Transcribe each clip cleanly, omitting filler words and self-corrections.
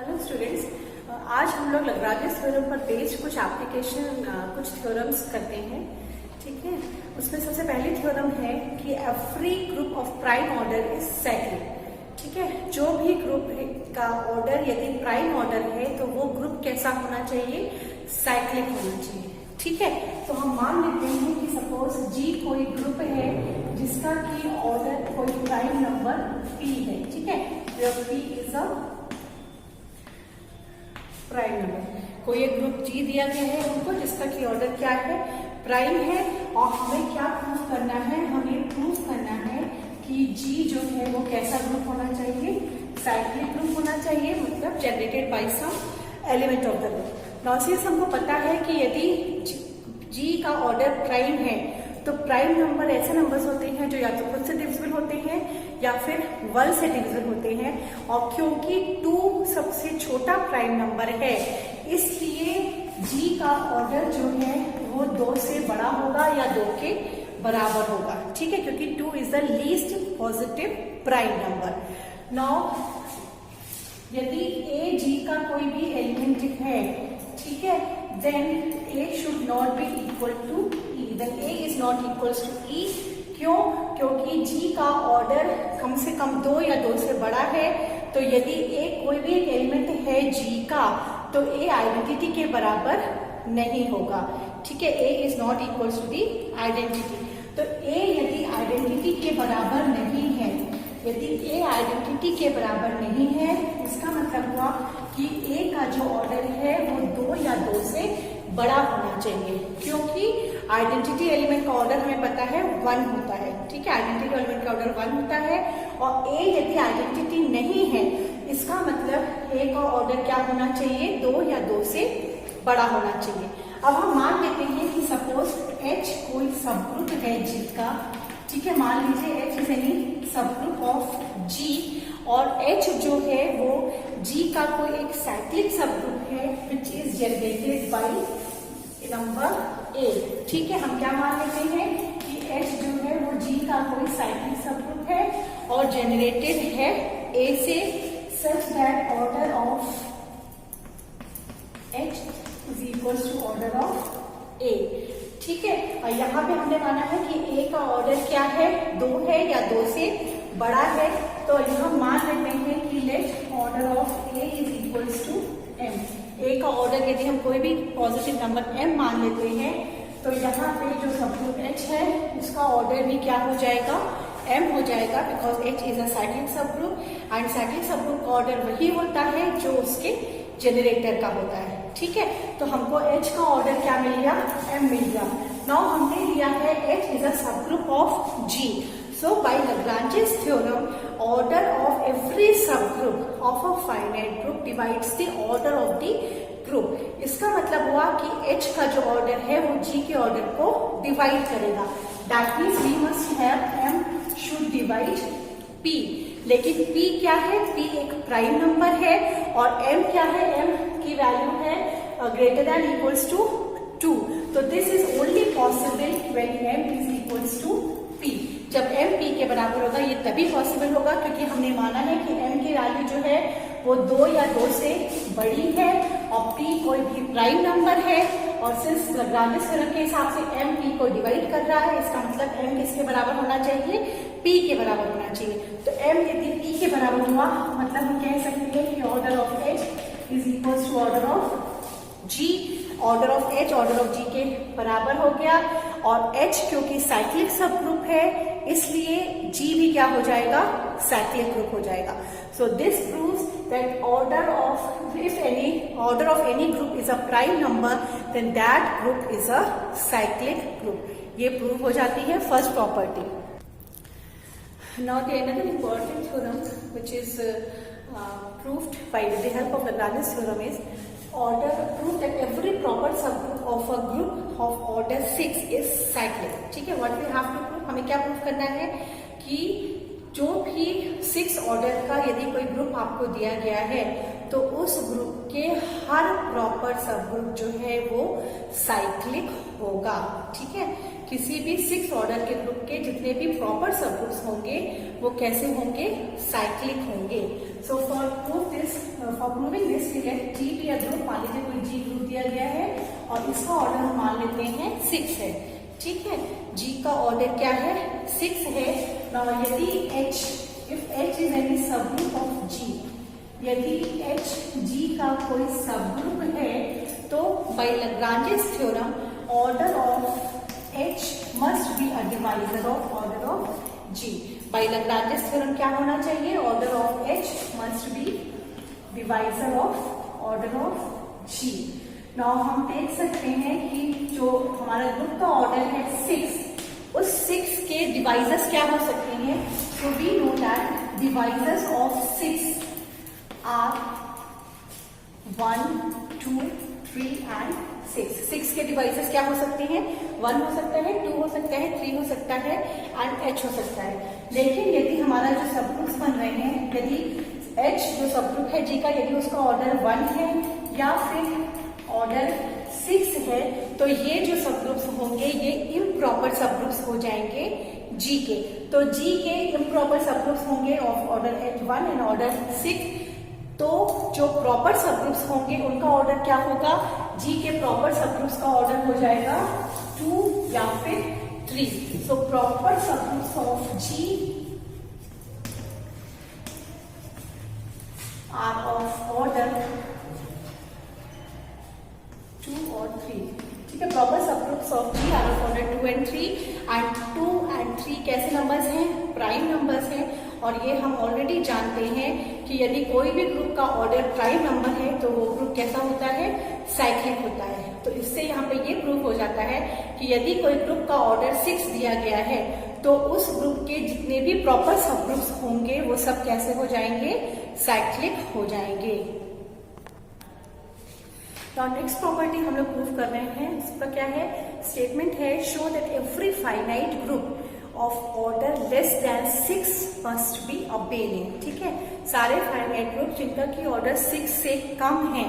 Hello students, आज हम लोग लैग्रांज थ्योरम पर बेस्ड कुछ एप्लीकेशन कुछ थ्योरम्स करते हैं। ठीक है, उसमें सबसे पहली थ्योरम है कि every group of prime order is cyclic. ठीक है, जो भी ग्रुप का ऑर्डर यदि प्राइम ऑर्डर है तो वो ग्रुप कैसा होना चाहिए? साइक्लिक होना चाहिए। ठीक है, तो हम मान लेते हैं कि सपोज जी कोई ग्रुप है जिसका की ऑर्डर कोई प्राइम नंबर पी है। ठीक है, P is a prime number. कोई एक ग्रुप जी दिया गया है हमको जिसका की ऑर्डर क्या है? प्राइम है। और हमें क्या प्रूफ करना है? हमें प्रूफ करना है कि जी जो है वो कैसा ग्रुप होना चाहिए? साइक्लिक ग्रुप होना चाहिए, मतलब generated by some element of the group. नॉसियस हमको पता है कि यदि जी का ऑर्डर प्राइम है तो प्राइम नंबर ऐसे नंबर्स होते हैं जो या तो खुद से डिविजिबल होते हैं या फिर 1 से डिविजिबल होते हैं। और क्योंकि 2 सबसे छोटा प्राइम नंबर है इसलिए जी का ऑर्डर जो है वो 2 से बड़ा होगा या 2 के बराबर होगा। ठीक है, क्योंकि 2 is the least positive prime number. Now यदि ए जी का कोई भी एलिमेंट है, ठीक है, then a should not be equal to e, then a is not equals to e। क्यों? क्योंकि g का ऑर्डर कम से कम 2 या 2 से बड़ा है। तो यदि a कोई भी एक एलिमेंट है g का तो a आइडेंटिटी के बराबर नहीं होगा। ठीक है, a is not equals to the identity। तो a यदि आइडेंटिटी के बराबर नहीं है, यदि a आइडेंटिटी के बराबर नहीं है, इसका मतलब हुआ कि a का जो ऑर्डर है वो 2 या 2 से बड़ा होना चाहिए। क्योंकि आइडेंटिटी एलिमेंट का ऑर्डर हमें पता है 1 होता है। ठीक है, आइडेंटिटी एलिमेंट का ऑर्डर 1 होता है। और a यदि आइडेंटिटी नहीं है इसका मतलब a का ऑर्डर क्या होना चाहिए? 2 या 2 से बड़ा होना चाहिए। अब हम मान लेते हैं कि सपोज h कोई सब ग्रुप है g का। ठीक है, मान लीजिए h इज एनी सब ग्रुप ऑफ g और h जो है वो g का कोई एक साइक्लिक सब ग्रुप है which is generated by number a। ठीक है, हम क्या मान लेते हैं कि h जो है वो g का कोई साइक्लिक सब ग्रुप है और जनरेटेड है a से, such that order of h is equal to order of a। ठीक है, और यहाँ पे हमने माना है कि a का ऑर्डर क्या है? 2 है या 2 से बड़ा है। तो यहाँ मान लेते हैं कि let order of a is equals to m। a का ऑर्डर यदि हम कोई भी पॉजिटिव नंबर m मान लेते हैं तो यहाँ पे जो सबग्रुप h है उसका ऑर्डर भी क्या हो जाएगा? m हो जाएगा, because h is a cyclic subgroup and cyclic subgroup का ऑर्डर वही होता है जो उसके जनरेटर का होता है। ठीक है, तो हमको h का ऑर्डर क्या मिल गया? m मिल गया। नाउ हमने लिया है h is a subgroup of g। So by Lagrange's theorem, order of every subgroup of a finite group divides the order of the group। इसका मतलब हुआ कि h का जो ऑर्डर है वो g के ऑर्डर को डिवाइड करेगा। That means we must have m should divide p। लेकिन p क्या है? p एक प्राइम नंबर है और m क्या है? m की वैल्यू है ग्रेटर देन इक्वल्स टू 2। तो this is only possible when m is equals to p। जब m p के बराबर होगा ये तभी पॉसिबल होगा क्योंकि हमने माना है कि m की वैल्यू जो है वो 2 या 2 से बड़ी है और p कोई भी प्राइम नंबर है। और सिंस लैग्रांज थ्योरम के हिसाब से m p को डिवाइड कर रहा है, इसका मतलब m किसके बराबर होना चाहिए? p के बराबर होना चाहिए। तो m यदि p के बराबर हुआ मतलब हम कह सकते हैं कि order of h is equal to order of g। Order of h order of g के बराबर हो गया और h क्योंकि साइक्लिक सब ग्रुप है इसलिए g भी क्या हो जाएगा? साइक्लिक ग्रुप हो जाएगा। So this proves that order of order of any group is a prime number then that group is a cyclic group. ये प्रूव हो जाती है first property. Now the another important theorem which is proved by the help of Lagrange's theorem is order prove that every proper subgroup of a group of order 6 is cyclic। ठीक है, what we have to prove? हमें क्या prove करना है कि जो भी 6 order का यदि कोई ग्रुप आपको दिया गया है तो उस ग्रुप के हर प्रॉपर सब ग्रुप जो है वो साइक्लिक होगा। ठीक है, किसी भी 6 ऑर्डर के ग्रुप के जितने भी प्रॉपर सब ग्रुप्स होंगे वो कैसे होंगे, साइक्लिक होंगे। So for proving this we let G be a group. मान लीजिए कोई जी ग्रुप दिया गया है और इसका ऑर्डर हम मान लेते हैं 6 है, ठीक है। जी का ऑर्डर क्या है, 6 है। नाउ यदि H, if H is any सब ग्रुप ऑफ G, यदि H G का कोई सब ग्रुप है तो by Lagrange's theorem order of H must be a divisor of order of G। By Lagrange's theorem क्या होना चाहिए, order of H must be divisor of order of G। Now हम देख सकते हैं कि जो हमारा ग्रुप का ऑर्डर है 6, उस 6 के डिवाइजर्स क्या हो सकते हैं। So we know that divisors of 6 are 1, 2, 3 and 6। 6 के डिवाइसेस क्या हो सकते हैं, 1 हो सकता है, 2 हो सकता है, 3 हो सकता है एंड H हो सकता है। लेकिन यदि हमारा जो सब ग्रुप्स बन रहे हैं, यदि H जो सब ग्रुप है G का, यदि उसका ऑर्डर 1 है या फिर ऑर्डर 6 है, तो ये जो सब ग्रुप्स होंगे ये इम्प्रॉपर सब ग्रुप्स हो जाएंगे G के। तो G के इम्प्रॉपर सब ग्रुप्स होंगे of order H1 and order 6। तो जो प्रॉपर सब ग्रुप्स होंगे उनका ऑर्डर क्या होगा, G के प्रॉपर सब ग्रुप्स का ऑर्डर हो जाएगा 2 या फिर 3। सो proper subgroups of G are of order 2 और 3, ठीक है। Proper subgroups of G are of order 2 and 3 and 2 and 3 कैसे नंबर्स हैं, प्राइम नंबर्स हैं। और ये हम ऑलरेडी जानते हैं कि यदि कोई भी ग्रुप का ऑर्डर प्राइम नंबर है तो वो ग्रुप कैसा होता है, साइक्लिक होता है। तो इससे यहाँ पे ये प्रूव हो जाता है कि यदि कोई ग्रुप का ऑर्डर 6 दिया गया है तो उस ग्रुप के जितने भी प्रॉपर सब ग्रुप्स होंगे वो सब कैसे हो जाएंगे, साइक्लिक हो जाएंगे। तो नेक्स्ट प्रॉपर्टी हम लोग प्रूव कर रहे हैं, इसका क्या है, स्टेटमेंट है show that every finite group of order less than 6 must be abelian. ठीक है, सारे फाइनाइट ग्रुप जिनका की ऑर्डर 6 से कम है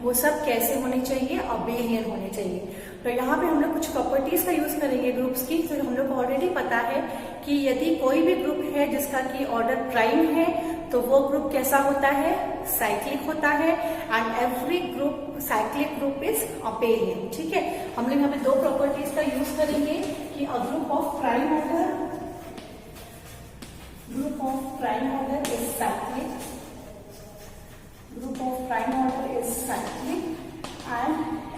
वो सब कैसे होने चाहिए, अबेलियन होने चाहिए। तो यहाँ पे हम लोग कुछ प्रॉपर्टीज का यूज करेंगे ग्रुप्स की। तो हम लोग को ऑलरेडी पता है कि यदि कोई भी ग्रुप है जिसका की ऑर्डर प्राइम है तो वो ग्रुप कैसा होता है, साइक्लिक होता है। And every group cyclic group is abelian. ठीक है, हम लोग यहाँ पे दो प्रॉपर्टीज का यूज करेंगे कि a group of prime order is cyclic, group of prime order is cyclic and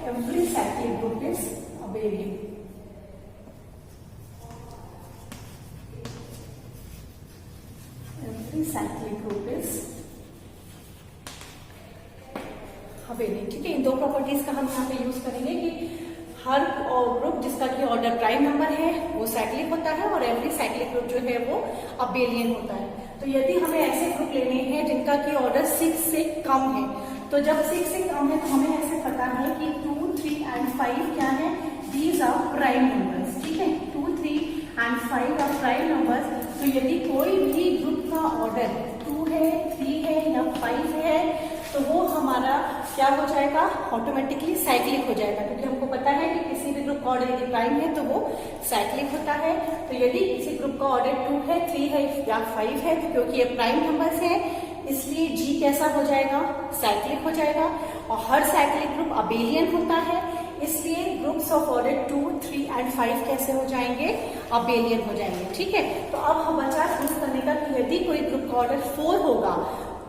every cyclic group is abelian. Every cyclic group is abelian. ठीक है, इन दो प्रॉपर्टीज का हम यहाँ पे यूज करेंगे कि हर ग्रुप जिसका की ऑर्डर प्राइम नंबर है वो साइक्लिक होता है और एवरी साइक्लिक ग्रुप जो है वो अबेलियन होता है। तो यदि हमें ऐसे ग्रुप लेने हैं जिनका की ऑर्डर 6 से कम है, तो जब 6 से कम है तो हमें ऐसे पता है कि 2, 3 एंड 5 क्या है, दीज आर प्राइम नंबर्स। ठीक है, 2, 3 एंड 5 आर प्राइम नंबर्स। तो यदि कोई भी ग्रुप का ऑर्डर 2 है, 3 है या 5 है तो वो हमारा क्या हो जाएगा, ऑटोमेटिकली साइक्लिक हो जाएगा, क्योंकि हमको पता है कि किसी भी ग्रुप का ऑर्डर यदि प्राइम है तो वो साइक्लिक होता है। तो यदि किसी ग्रुप का ऑर्डर 2 है, 3 है या 5 है, तो क्योंकि ये प्राइम नंबर्स है इसलिए G कैसा हो जाएगा, साइक्लिक हो जाएगा। और हर साइक्लिक ग्रुप अबेलियन होता है, इसलिए ग्रुप्स ऑफ ऑर्डर 2, 3 एंड 5 कैसे हो जाएंगे, अबेलियन हो जाएंगे। ठीक है, तो अब हम बचा प्रूव करने का कि यदि कोई ग्रुप का ऑर्डर 4 होगा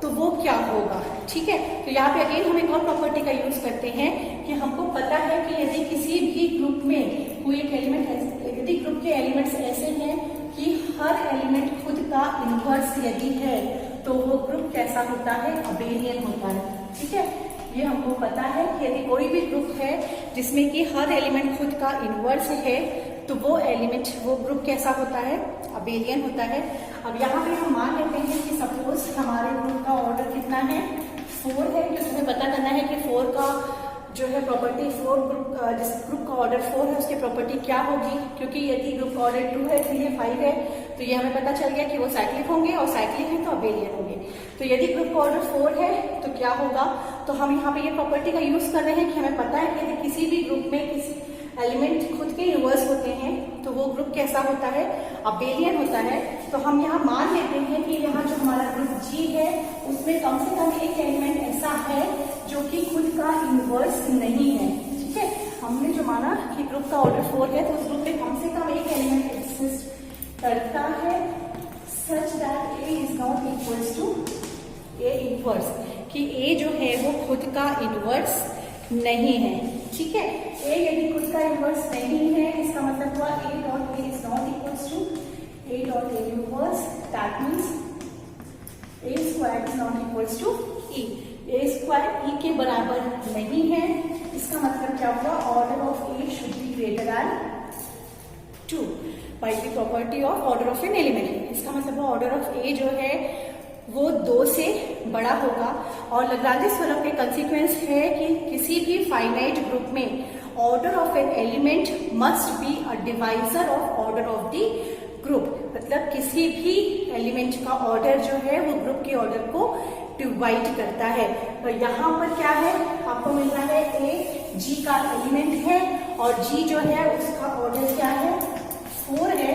तो वो क्या होगा। ठीक है, तो यहाँ पे अगेन हम एक और प्रॉपर्टी का यूज करते हैं कि हमको पता है कि यदि किसी भी ग्रुप में कोई एक एलिमेंट है, यदि ग्रुप के एलिमेंट्स ऐसे हैं कि हर एलिमेंट खुद का इनवर्स यदि है तो वो ग्रुप कैसा होता है, अबेलियन होता है। ठीक है, ये हमको पता है कि यदि कोई भी ग्रुप है जिसमें कि हर एलिमेंट खुद का इनवर्स है तो वो एलिमेंट, वो ग्रुप कैसा होता है, अबेलियन होता है। अब यहाँ पे हम मान लेते हैं कि सपोज हमारे ग्रुप का ऑर्डर कितना है, 4 है, क्योंकि हमें पता करना है कि 4 का जो है प्रॉपर्टी, 4 ग्रुप जिस ग्रुप का ऑर्डर 4 है उसकी प्रॉपर्टी क्या होगी, क्योंकि यदि ग्रुप का ऑर्डर 2 है, 3 है, 5 है तो ये हमें पता चल गया कि वो साइक्लिक होंगे और साइक्लिक है तो अबेलियन होंगे। तो यदि ग्रुप का ऑर्डर 4 है तो क्या होगा, तो हम यहाँ पे ये प्रॉपर्टी का यूज कर रहे हैं कि हमें पता है कि यदि किसी भी ग्रुप में किसी एलिमेंट खुद के इनवर्स होते हैं तो वो ग्रुप कैसा होता है, अबेलियन होता है। तो हम यहाँ मान लेते हैं कि यहाँ जो हमारा ग्रुप जी है उसमें कम से कम एक एलिमेंट ऐसा है जो कि खुद का इनवर्स नहीं है। ठीक है, हमने जो माना कि ग्रुप का ऑर्डर 4 है तो उस ग्रुप में कम से कम एक एलिमेंट एग्जिस्ट करता है such that A is not equals to A inverse, कि ए जो है वो खुद का इनवर्स नहीं है। ठीक है, ए यदि खुद का इनवर्स नहीं है इसका मतलब हुआ A dot A is not equals to A dot A inverse, that means A square is not equals to E. A square E के बराबर नहीं है, इसका मतलब क्या हुआ, order of A should be greater than 2 by the property of order of an element. इसका मतलब ऑर्डर ऑफ ए जो है वो 2 से बड़ा होगा। और लाग्रांज थ्योरम के कंसीक्वेंस है कि किसी भी फाइनाइट ग्रुप में order of an element must be a divisor of order of the group. मतलब किसी भी एलिमेंट का ऑर्डर जो है वो ग्रुप के ऑर्डर को डिवाइड करता है। तो यहाँ पर क्या है, आपको मिल रहा है ए जी का एलिमेंट है और जी जो है उसका ऑर्डर क्या है, 4 है।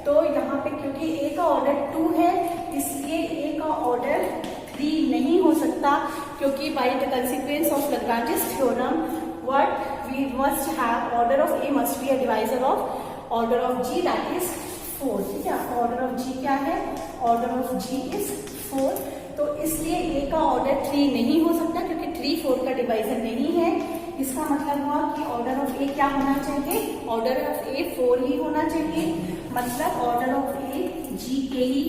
तो यहाँ पे क्योंकि ए का ऑर्डर 2 है इसलिए ए का ऑर्डर 3 नहीं हो सकता, क्योंकि by the consequence of Lagrange theorem what we must have order of A must be a divisor of order of G that is 4। ठीक है, ऑर्डर ऑफ जी क्या है, ऑर्डर ऑफ जी इज 4। तो इसलिए ए का ऑर्डर 3 नहीं हो सकता क्योंकि 3 4 का डिवाइजर नहीं है। इसका मतलब हुआ कि ऑर्डर ऑफ ए क्या होना चाहिए, ऑर्डर ऑफ ए 4 ही होना चाहिए। मतलब ऑर्डर ऑफ ए जी के ही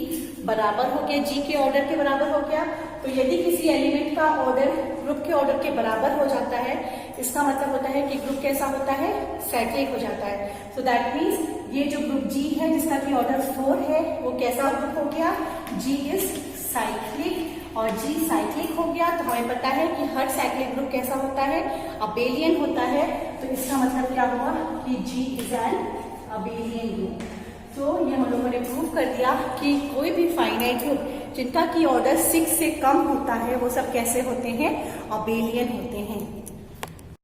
बराबर हो गया, जी के ऑर्डर के बराबर हो गया। तो यदि किसी एलिमेंट का ऑर्डर ग्रुप के ऑर्डर के बराबर हो जाता है इसका मतलब होता है कि ग्रुप कैसा होता है, साइक्लिक हो जाता है। सो दैट मीन्स ये जो ग्रुप जी है जिसका कि ऑर्डर 4 है वो कैसा ग्रुप हो गया, जी इज साइक्लिक। और जी साइक्लिक हो गया तो हमें पता है कि हर साइक्लिक ग्रुप कैसा होता है, अबेलियन होता है। तो इसका मतलब क्या हुआ कि जी इज एन अबेलियन ग्रुप। तो ये हम लोगों ने प्रूव कर दिया कि कोई भी फाइनाइट ग्रुप जिनका की ऑर्डर 6 से कम होता है वो सब कैसे होते हैं, अबेलियन होते हैं।